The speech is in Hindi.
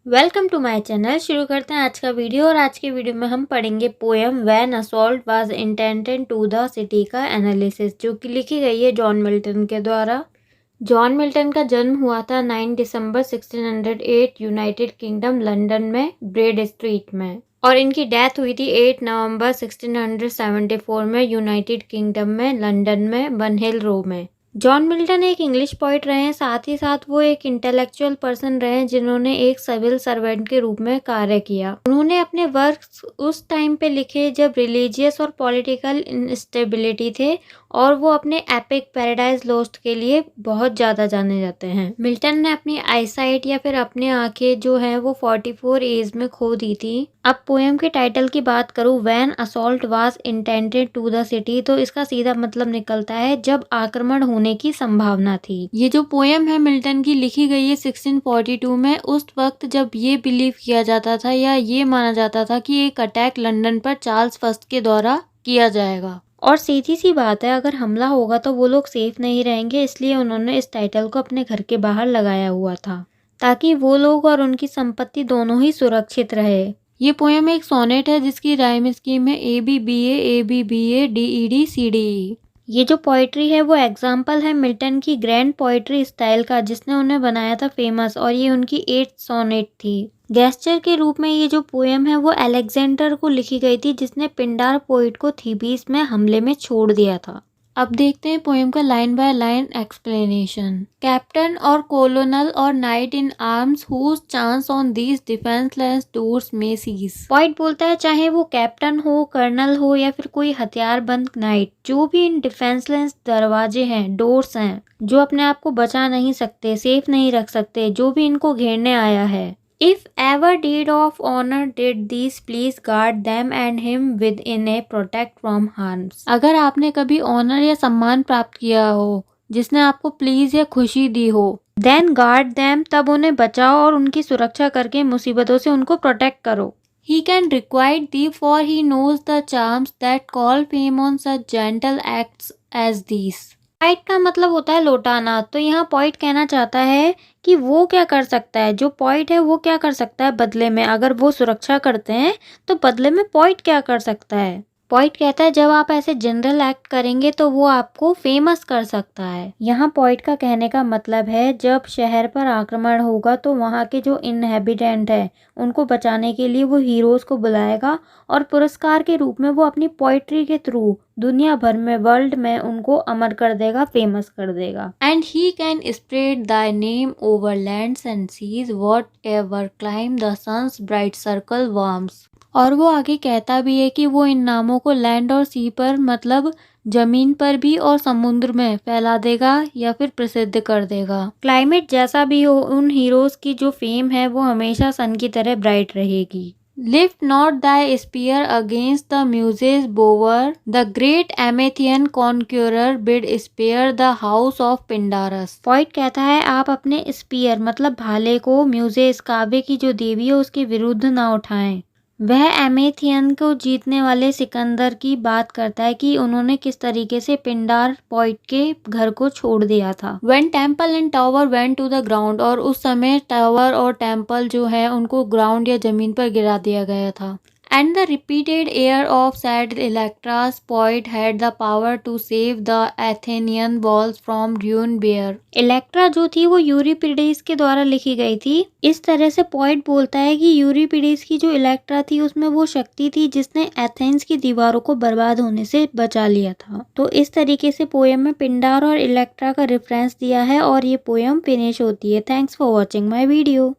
Welcome to my channel. शुरू करते हैं आज का वीडियो। और आज के वीडियो में हम पढ़ेंगे poem when assault was intended to the city का एनालिसिस, जो कि लिखी गई है जॉन मिल्टन के द्वारा। जॉन मिल्टन का जन्म हुआ था 9 दिसंबर 1608 यूनाइटेड किंगडम लंदन में ब्रेड स्ट्रीट में, और इनकी डेथ हुई थी 8 नवंबर 1674 में यूनाइटेड किंगडम में लंदन में बनहिल रो में। जॉन मिल्टन एक इंग्लिश पोइट रहे हैं, साथ ही साथ वो एक इंटेलेक्चुअल पर्सन रहे हैं जिन्होंने एक सिविल सर्वेंट के रूप में कार्य किया। उन्होंने अपने वर्क्स उस टाइम पे लिखे जब रिलीजियस और पॉलिटिकल इंस्टेबिलिटी थे, और वो अपने एपिक पैराडाइज लॉस्ट के लिए बहुत ज़्यादा जाने जाते हैं। मिल्टन ने अपनी आईसाइट या फिर अपनी आंखें जो है वो 44 एज में खो दी थी। अब पोएम के टाइटल की बात करूँ, when assault was intended to the city, तो इसका सीधा मतलब निकलता है जब आक्रमण होने की संभावना थी। ये जो पोएम है मिल्टन की, लिखी गई है 1642 में, उस वक्त जब ये बिलीव किया जाता था या ये माना जाता था कि एक अटैक लंदन पर चार्ल्स फर्स्ट के द्वारा किया जाएगा। और सीधी सी बात है, अगर हमला होगा तो वो लोग सेफ नहीं रहेंगे, इसलिए उन्होंने इस टाइटल को अपने घर के बाहर लगाया हुआ था ताकि वो लोग और उनकी संपत्ति दोनों ही सुरक्षित रहे। ये पोएम एक सोनेट है जिसकी राइम स्कीम है ABBA DED CDE। ये जो पोइट्री है वो एग्जाम्पल है मिल्टन की ग्रैंड पोइट्री स्टाइल का, जिसने उन्हें बनाया था फेमस, और ये उनकी 8th सोनेट थी। गेस्चर के रूप में ये जो पोएम है वो अलेक्जेंडर को लिखी गई थी, जिसने पिंडार पोइट को थीबीस में हमले में छोड़ दिया था। अब देखते हैं पोएम का line by line explanation. Captain और कोलोनल और knight in arms whose chance on these defenceless doors may seize. Point बोलता है चाहे वो कैप्टन हो, कर्नल हो या फिर कोई हथियारबंद नाइट, जो भी इन डिफेंसलेस दरवाजे हैं, डोर्स हैं, जो अपने आप को बचा नहीं सकते, सेफ नहीं रख सकते, जो भी इनको घेरने आया है, If ever deed of honor did these, please guard them and him within a protect from harms। अगर आपने कभी ऑनर या सम्मान प्राप्त किया हो जिसने आपको प्लीज या खुशी दी हो, then guard them, तब उन्हें बचाओ और उनकी सुरक्षा करके मुसीबतों से उनको प्रोटेक्ट करो। He can requite thee for he knows the charms that call fame on such gentle acts as these। Point का मतलब होता है लौटाना। तो यहाँ पॉइंट कहना चाहता है कि वो क्या कर सकता है, जो पॉइंट है वो क्या कर सकता है बदले में। अगर वो सुरक्षा करते हैं तो बदले में पॉइंट क्या कर सकता है। पॉइंट कहता है जब आप ऐसे जनरल एक्ट करेंगे तो वो आपको फेमस कर सकता है। यहाँ पॉइंट का कहने का मतलब है जब शहर पर आक्रमण होगा तो वहाँ के जो इनहेबिटेंट है उनको बचाने के लिए वो हीरोज को बुलाएगा, और पुरस्कार के रूप में वो अपनी पोइट्री के थ्रू दुनिया भर में, वर्ल्ड में उनको अमर कर देगा, फेमस कर देगा। And he can spread thy name over lands and seas, whatever clime the sun's bright circle warms. और वो आगे कहता भी है कि वो इन नामों को लैंड और सी पर, मतलब जमीन पर भी और समुद्र में फैला देगा या फिर प्रसिद्ध कर देगा। क्लाइमेट जैसा भी हो, उन हीरोज की जो फेम है वो हमेशा सन की तरह ब्राइट रहेगी। Lift not thy spear against the muses bower, the great Amethian conqueror bid spare the house of Pindarus। Point कहता है आप अपने स्पीयर मतलब भाले को म्यूजेस, काव्य की जो देवी है, उसके विरुद्ध ना उठाएं। वह एमेथियन को जीतने वाले सिकंदर की बात करता है कि उन्होंने किस तरीके से पिंडार पॉइंट के घर को छोड़ दिया था। When temple and tower went to the ground, और उस समय टावर और टेम्पल जो है उनको ग्राउंड या जमीन पर गिरा दिया गया था। And the repeated air of sad Electra's poet had the power to save the Athenian walls from ruin bare। Electra जो थी वो यूरिपिडेस के द्वारा लिखी गई थी। इस तरह से पोइट बोलता है कि यूरिपिडेस की जो इलेक्ट्रा थी उसमें वो शक्ति थी जिसने एथेंस की दीवारों को बर्बाद होने से बचा लिया था। तो इस तरीके से पोएम में पिंडार और इलेक्ट्रा का रेफरेंस दिया है और ये पोएम फिनिश होती है। Thanks for watching my video.